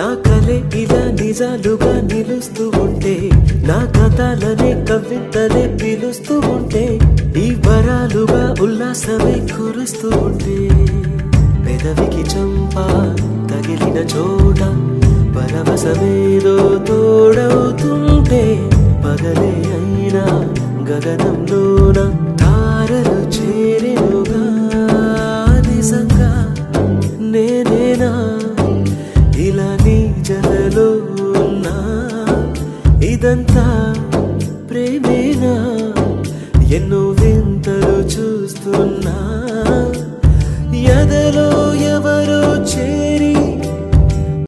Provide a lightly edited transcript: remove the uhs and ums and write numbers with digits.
నా కలే ఇలా నిజాలుగా నిలుస్తూ ఉంటే నా కథలనే కవితలే పిలుస్తూ ఉంటే ఈ వరాలుగా ఉల్లాసమే కురుస్తూ ఉంటే పెదవికి చంప తగిలిన చోట పరవశమేదో తోడవుతుంటే పగలే అయినా గగనంలోన తారలు చేరినుగా నిజంగా నేనేనా ఇలా నీ జలలో ఉన్నా ఇదంతా ప్రేమేనా ఎన్నో వింతలు చూస్తున్నా ఎదలో ఎవరో